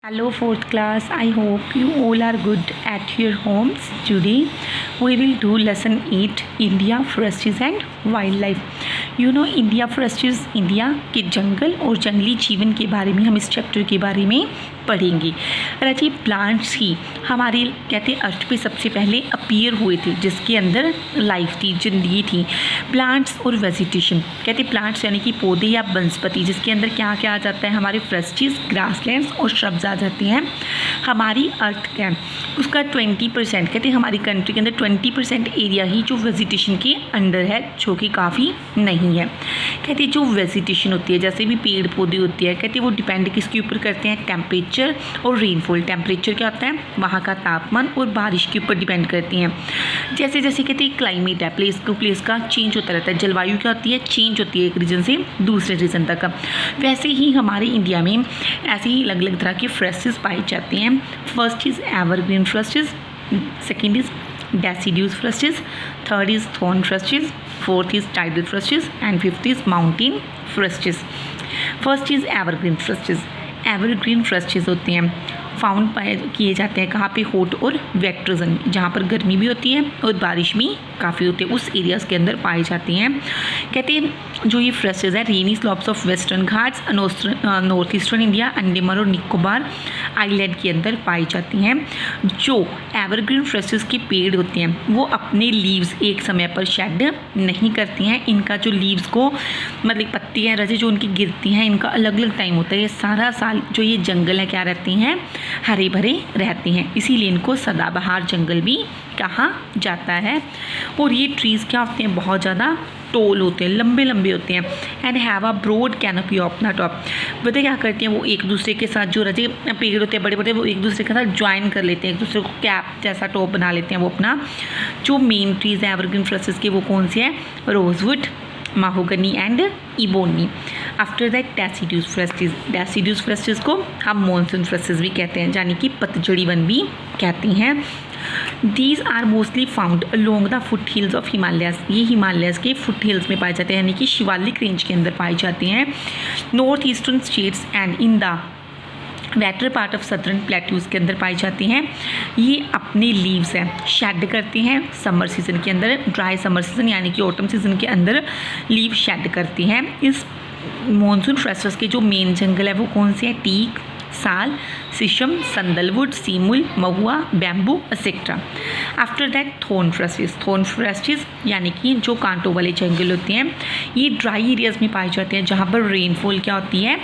Hello, fourth class. I hope you all are good at your homes. Today we will do lesson 8 India forests and wildlife. India forests India के जंगल और जंगली जीवन के बारे में हम इस चैप्टर के बारे में पढ़ेंगे। राजी प्लांट्स ही हमारे कहते हैं अर्थ पे सबसे पहले अपीयर हुए थे, जिसके अंदर लाइफ थी, जिंदगी थी। प्लांट्स और वेजिटेशन कहते हैं प्लांट्स यानी कि पौधे या वनस्पति, जिसके अंदर क्या क्या आ जाता है, हमारे फोरेस्ट्स, ग्रासलैंड्स और श्रब्स आ जाते हैं। हमारी अर्थ क्या है उसका 20% कहते हैं हमारी कंट्री के अंदर 20% एरिया ही जो वेजिटेशन के अंडर है, जो कि काफ़ी नहीं है। कहते हैं जो वेजिटेशन होती है, जैसे भी पेड़ पौधे होती है, कहते हैं वो डिपेंड किसके ऊपर करते हैं, टेम्परेचर और रेनफॉल। टेम्परेचर क्या होता है, वहाँ का तापमान, और बारिश के ऊपर डिपेंड करती हैं। जैसे जैसे कहते हैं क्लाइमेट है, प्लेस टू प्लेस का चेंज होता रहता है। जलवायु क्या होती है, चेंज होती है एक रीजन से दूसरे रीजन तक। वैसे ही हमारे इंडिया में ऐसे ही अलग अलग तरह के फोरेस्ट्स पाई जाती हैं। First is evergreen forests, second is deciduous forests, third is thorn forests, fourth is tidal forests and fifth is mountain forests. First is evergreen forests. Evergreen forests होते हैं, फाउंड पाए किए जाते हैं कहाँ पे, हॉट और वेट रीजन, जहाँ पर गर्मी भी होती है और बारिश भी काफ़ी होती है, उस एरियाज़ के अंदर पाई जाती हैं। कहते हैं जो ये फोरेस्ट्स है rainy slopes of western Ghats, north eastern India, Andaman और निकोबार आइलैंड के अंदर पाई जाती हैं। जो एवरग्रीन फोरेस्ट्स के पेड़ होते हैं वो अपने लीव्स एक समय पर शेड नहीं करती हैं। इनका जो लीव्स को मतलब पत्तियाँ रजे जो उनकी गिरती हैं, इनका अलग अलग टाइम होता है। ये सारा साल जो ये जंगल है क्या रहती हैं, हरे भरे रहते हैं, इसीलिए इनको सदाबहार जंगल भी कहा जाता है। और ये ट्रीज़ क्या होते हैं, बहुत ज़्यादा टोल होते हैं, लंबे लंबे होते हैं। And have a broad canopy of the top. बताइए क्या करते हैं, वो एक दूसरे के साथ जो रजे पेड़ होते हैं बड़े बड़े, वो एक दूसरे के साथ ज्वाइन कर लेते हैं, एक दूसरे को कैप जैसा टॉप बना लेते हैं। वो अपना जो मेन ट्रीज़ है एवरग्रीन फोरेस्ट्स के, वो कौन से हैं, rosewood, mahogany and ebony. After that deciduous forests, deciduous forests को हम मॉनसून फोरेस्ट्स भी कहते हैं, यानी कि पतझड़ी वन भी कहती हैं। These are mostly found along the foothills of Himalayas. ये हिमालयाज के फुट हिल्स में पाए जाते हैं, यानी कि शिवालिक रेंज के अंदर पाए जाते हैं। North eastern states and in the wetter part of southern plateaus के अंदर पाई जाती हैं। ये अपने लीव्स हैं शेड करती हैं समर सीज़न के अंदर, ड्राई समर सीज़न यानी कि ऑटम सीज़न के अंदर लीव शेड करती हैं। इस मॉनसून फोरेस्ट्स के जो मेन जंगल है वो कौन से हैं, teak, sal, sheesham, sandalwood, simul, mahua, bamboo etcetera. After that thorn forests, thorn forests यानी कि जो कांटों वाले जंगल होते हैं, ये ड्राई एरियाज़ में पाए जाते हैं, जहाँ पर रेनफॉल क्या होती है,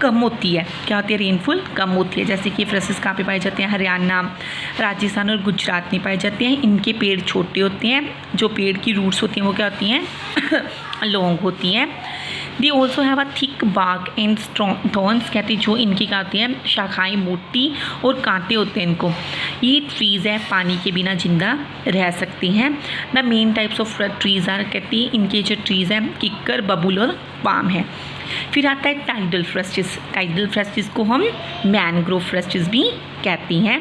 कम होती है। क्या होती है, रेनफॉल कम होती है। जैसे कि फोरेस्ट्स कहाँ पे पाए जाते हैं, हरियाणा, राजस्थान और गुजरात में पाए जाते हैं। इनके पेड़ छोटे होते हैं, जो पेड़ की रूट्स होती हैं वो क्या होती हैं लॉन्ग होती हैं। They also have a thick bark and strong thorns, कहते हैं जो इनकी क्या होती हैं, शाखाएँ मोटी और कांटे होते हैं इनको। ये ट्रीज़ है पानी के बिना जिंदा रह सकती हैं। The main types of trees are, कहती है इनके जो ट्रीज़ हैं किक्कर, बबूल और पाम है। फिर आता है टाइडल फोरेस्ट्स। टाइडल फोरेस्ट्स को हम मैनग्रोव फोरेस्ट्स भी कहती हैं।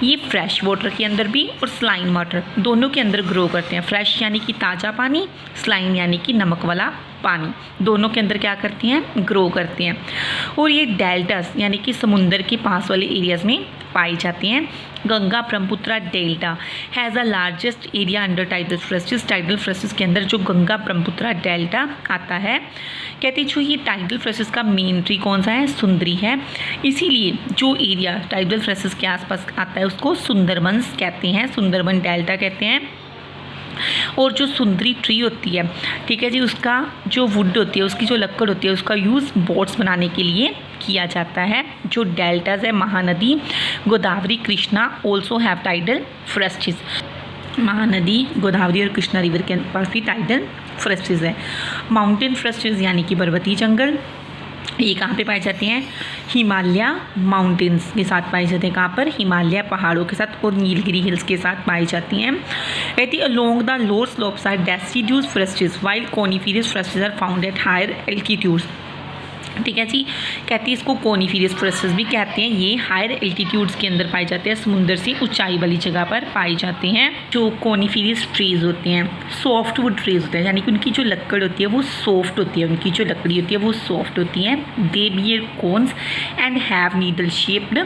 ये फ्रेश वाटर के अंदर भी और स्लाइन वाटर दोनों के अंदर ग्रो करते हैं। फ्रेश यानी कि ताज़ा पानी, स्लाइन यानी कि नमक वाला पानी, दोनों के अंदर क्या करती हैं, ग्रो करती हैं। और ये डेल्टास यानी कि समुंदर के पास वाले एरियाज़ में पाई जाती हैं। Ganga Brahmaputra delta has a largest area under tidal forests. Tidal forests के अंदर जो गंगा ब्रह्मपुत्रा डेल्टा आता है, कहते हैं जो ये टाइडल फोरेस्ट्स का मेन ट्री कौन सा है, सुंदरी है। इसीलिए जो एरिया टाइडल फोरेस्ट्स के आसपास आता है उसको सुंदरबंस कहते हैं, सुंदरबन डेल्टा कहते हैं। और जो सुंदरी ट्री होती है, ठीक है जी, उसका जो वुड होती है, उसकी जो लकड़ होती है, उसका यूज़ बोट्स बनाने के लिए किया जाता है। जो डेल्टाज है, Mahanadi, Godavari, Krishna also have tidal forests. Mahanadi, Godavari और कृष्णा रिवर के पास भी टाइडल फोरेस्ट्स है। माउंटेन फोरेस्ट्स यानी कि पर्वतीय जंगल, ये कहाँ पे पाई जाती हैं, हिमालय माउंटेन्स के साथ पाई जाती हैं। कहाँ पर, हिमालय पहाड़ों के साथ और नीलगिरी हिल्स के साथ पाई जाती हैं। कहती along the lower slopes are deciduous forests while coniferous forests are found at higher altitudes. ठीक है जी। कहती है इसको कोनिफेरस फॉरेस्ट्स भी कहते हैं। ये हायर एल्टीट्यूड्स के अंदर पाए जाते हैं, समुद्र से ऊंचाई वाली जगह पर पाए जाते हैं। जो कोनिफेरस ट्रीज होते हैं सॉफ्ट वुड ट्रीज होते हैं, यानी कि उनकी जो लकड़ होती है वो सॉफ्ट होती है, उनकी जो लकड़ी होती है वो सॉफ्ट होती है। They bear cones and have needle shaped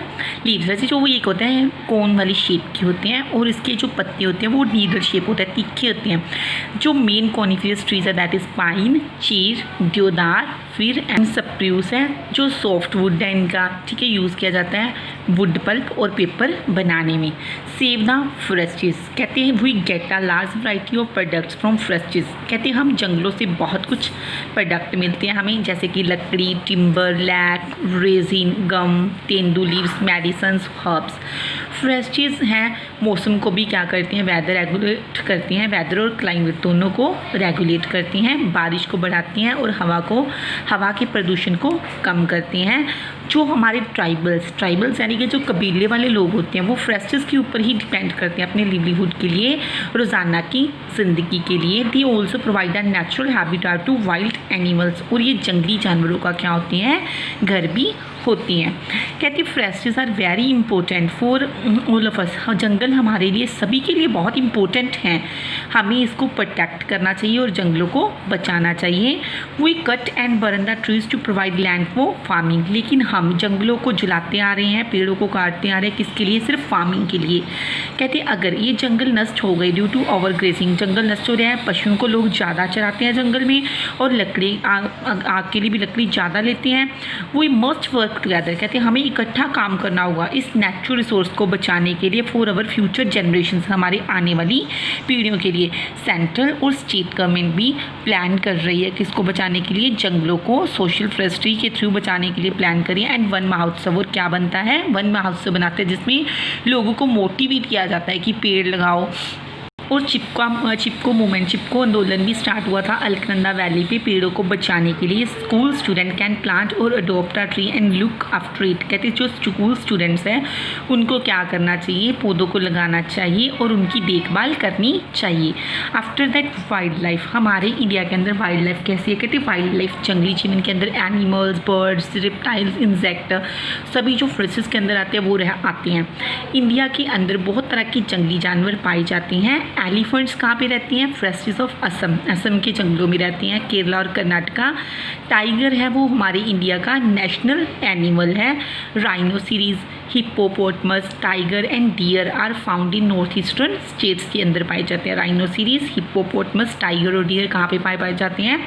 leaves. वैसे जो वो एक होते हैं कोन वाली शेप के होते हैं और इसके जो पत्ते होते हैं वो नीडल शेप होते हैं, तीखे होते हैं। जो मेन कोनिफेरस ट्रीज है दैट इज़ पाइन, चीर, देवदार, फिर एंड सप्रूस है जो सॉफ्ट वुड है इनका, ठीक है, यूज़ किया जाता है वुड पल्प और पेपर बनाने में। सेव द फॉरेस्ट्स, कहते हैं we get a large variety of products from forests. कहते हैं हम जंगलों से बहुत कुछ प्रोडक्ट मिलते हैं हमें, जैसे कि लकड़ी, timber, lac, resin, gum, tendu leaves, medicines, herbs. Forests हैं मौसम को भी क्या करती हैं, वेदर रेगुलेट करती हैं, वेदर और क्लाइमेट दोनों को रेगुलेट करती हैं, बारिश को बढ़ाती हैं और हवा के प्रदूषण को कम करती हैं। जो हमारे ट्राइबल्स यानी कि जो कबीले वाले लोग होते हैं वो फॉरेस्ट्स के ऊपर ही डिपेंड करते हैं अपने लिवलीहुड के लिए, रोज़ाना की ज़िंदगी के लिए। They also provide a natural habitat to wild animals, और ये जंगली जानवरों का क्या होती हैं, घर भी होती हैं। कहती है forests are very important for all of us. जंगल हमारे लिए सभी के लिए बहुत इंपॉर्टेंट हैं, हमें इसको प्रोटेक्ट करना चाहिए और जंगलों को बचाना चाहिए। We cut and burn the trees to provide land for farming, लेकिन हम जंगलों को जलाते आ रहे हैं, पेड़ों को काटते आ रहे हैं, किसके लिए, सिर्फ फार्मिंग के लिए। कहते हैं अगर ये जंगल नष्ट हो गए ड्यू टू ओवर ग्रेजिंग, जंगल नष्ट हो रहा है, पशुओं को लोग ज़्यादा चराते हैं जंगल में और लकड़ी आग के लिए भी लकड़ी ज़्यादा लेते हैं। वी मस्ट वर्क टुगेदर, कहते हैं हमें इकट्ठा काम करना होगा इस नेचुरल रिसोर्स को बचाने के लिए फॉर अवर फ्यूचर जनरेशन, हमारे आने वाली पीढ़ियों के लिए। सेंट्रल और स्टेट गवर्नमेंट भी प्लान कर रही है किसको बचाने के लिए, जंगलों को सोशल फॉरेस्ट्री के थ्रू बचाने के लिए प्लान करिए। एंड वन महोत्सव, और क्या बनता है, वन महोत्सव बनाते हैं जिसमें लोगों को मोटिवेट किया जाता है कि पेड़ लगाओ। और चिपको आंदोलन भी स्टार्ट हुआ था अलकनंदा वैली पे पेड़ों को बचाने के लिए। स्कूल स्टूडेंट कैन प्लांट और adopt a tree and look after it, कहते हैं जो स्कूल स्टूडेंट्स हैं उनको क्या करना चाहिए, पौधों को लगाना चाहिए और उनकी देखभाल करनी चाहिए। आफ्टर दैट वाइल्ड लाइफ, हमारे इंडिया के अंदर वाइल्ड लाइफ कैसी है, कहते हैं वाइल्ड लाइफ जंगली जीवन के अंदर एनिमल्स, बर्ड्स, रिप्टाइल्स, इंसेक्ट सभी जो फॉरेस्ट्स के अंदर आते हैं वो आते हैं। इंडिया के अंदर बहुत तरह के जंगली जानवर पाए जाते हैं। एलिफेंट्स कहाँ पे रहती हैं, फॉरेस्ट्स ऑफ असम के जंगलों में रहती हैं, केरला और कर्नाटका। टाइगर है वो हमारे इंडिया का नेशनल एनिमल है। Rhinoceros, hippopotamus, tiger and deer are found in north eastern states के अंदर पाए जाते हैं। राइनोसिरीज, हिप्पोपोटमस, टाइगर और डियर कहाँ पे पाए जाते हैं,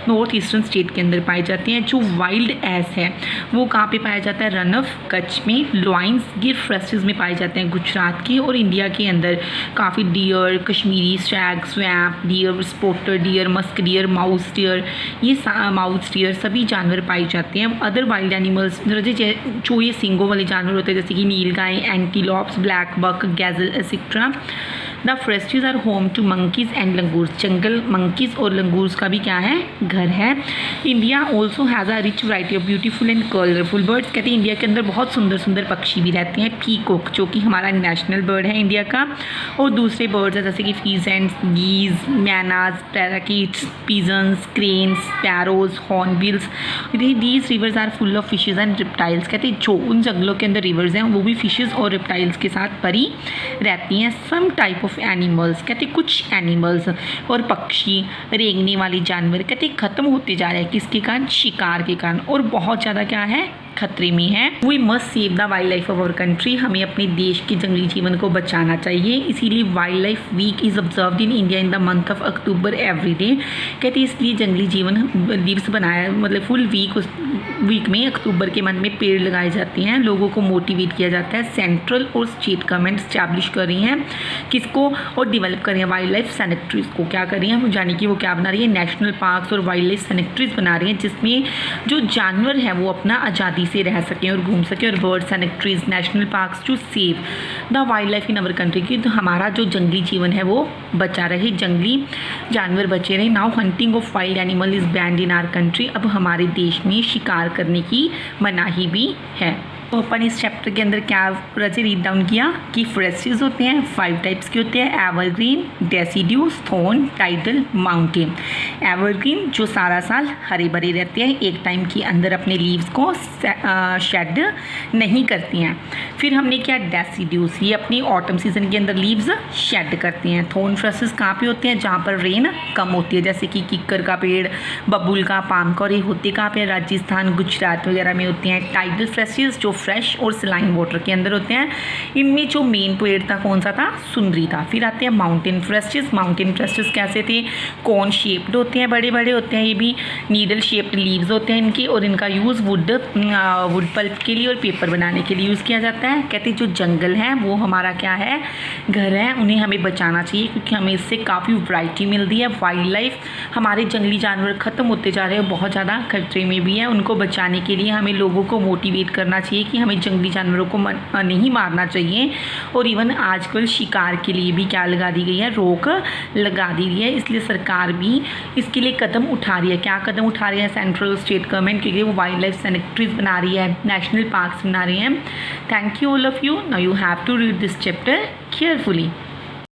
नॉर्थ ईस्टर्न स्टेट के अंदर पाए जाते हैं। जो वाइल्ड एस है वो कहाँ पे पाया जाता है, रन ऑफ कच्छ में। लॉइंस गिर फॉरेस्ट्स में पाए जाते हैं गुजरात के और इंडिया के अंदर। काफ़ी deer, Kashmiri stag, swamp deer, spotter deer, musk deer, mouse deer, ये माउस डियर सभी जानवर पाए जाते हैं। अदर वाइल्ड एनिमल्स जो ये सींगों वाले जानवर होते हैं जैसे कि nilgai, antelopes, black buck, gazelle etcetera. The forests are home to monkeys and langurs, जंगल मंकीज और लंगूर्स का भी क्या है, घर है। India also has a rich variety of beautiful and colourful birds, कहते हैं इंडिया के अंदर बहुत सुंदर सुंदर पक्षी भी रहते हैं। पीकॉक जो कि हमारा नेशनल बर्ड है इंडिया का, और दूसरे बर्ड्स हैं जैसे कि pheasants, geese, mynas, parakeets, pigeons, cranes, sparrows, hornbills. These rivers are full of fishes and reptiles, कहते हैं जो उन जंगलों के अंदर रिवर्स हैं वो भी फिशेज और रिप्टाइल्स के साथ भरी रहती हैं। सम टाइप ऑफ एनिमल्स, कहते कुछ एनिमल्स और पक्षी, रेंगने वाले जानवर कहते ख़त्म होते जा रहे हैं, किसके कारण, शिकार के कारण, और बहुत ज़्यादा क्या है, खतरे में है। We must save the wild life of our country, हमें अपने देश के जंगली जीवन को बचाना चाहिए। इसीलिए wild life week is observed in India in the month of October every day, कहते हैं इसलिए जंगली जीवन दिवस बनाया, मतलब फुल वीक में अक्टूबर के मंथ में पेड़ लगाए जाते हैं, लोगों को मोटिवेट किया जाता है। सेंट्रल और स्टेट गवर्नमेंट स्टैब्लिश कर रही हैं किसको, और डेवलप कर रही हैं वाइल्ड लाइफ सेनेक्ट्रीज को। क्या कर रही हैं, यानी कि वो क्या बना रही है, नेशनल पार्क्स और वाइल्ड लाइफ सेनेक्ट्रीज बना रही हैं जिसमें जो जानवर है वो अपना आज़ादी से रह सकें और घूम सकें। और bird sanctuaries, national parks to save the wild life in our country, की तो हमारा जो जंगली जीवन है वो बचा रहे, जंगली जानवर बचे रहे। Now hunting of wild animal is banned in our country, अब हमारे देश में शिकार करने की मनाही भी है। तो अपन इस चैप्टर के अंदर क्या रचे रीड डाउन किया कि फॉरेस्ट्रीज होते हैं 5 टाइप्स के होते हैं, evergreen, deciduous, thorn, tidal, mountain. Evergreen जो सारा साल हरे भरे रहते हैं, एक टाइम के अंदर अपने लीव्स को शेड नहीं करती हैं। फिर हमने किया डेसिड्यूस, ये अपनी ऑटम सीजन के अंदर लीव्स शेड करते हैं। थॉर्न फ्रसेस कहाँ पे होते हैं? जहाँ पर रेन कम होती है, जैसे कि किक्कर का पेड़, बबूल का, पाम का, और ये होते कहाँ पे? राजस्थान, गुजरात वगैरह में होते हैं। टाइडल फ्रसेस जो फ्रेश और सलाइन वाटर के अंदर होते हैं। इनमें जो मेन पेड़ था कौन सा था? सुंदरी था। फिर आते हैं माउंटेन फ्रसेस। माउंटेन फ्रसेस कैसे थे? कॉर्न शेप्ड होते हैं, बड़े बड़े होते हैं, ये भी नीडल शेप्ड लीव्स होते हैं इनके, और इनका यूज़ वुड पल्प के लिए और पेपर बनाने के लिए यूज़ किया जाता है। कहते हैं जो जंगल है वो हमारा क्या है? घर है, उन्हें हमें बचाना चाहिए क्योंकि हमें इससे काफ़ी वैरायटी मिलती है। वाइल्ड लाइफ, हमारे जंगली जानवर ख़त्म होते जा रहे हैं, बहुत ज़्यादा खतरे में भी है। उनको बचाने के लिए हमें लोगों को मोटिवेट करना चाहिए कि हमें जंगली जानवरों को नहीं मारना चाहिए। और इवन आजकल शिकार के लिए भी क्या लगा दी गई है? रोक लगा दी गई है। इसलिए सरकार भी इसके लिए कदम उठा रही है। क्या कदम उठा रही है सेंट्रल स्टेट गवर्नमेंट? क्योंकि वो वाइल्ड लाइफ सैंक्चुरीज बना रही है, नेशनल पार्क्स बना रही है। Thank you all of you. Now you have to read this chapter carefully.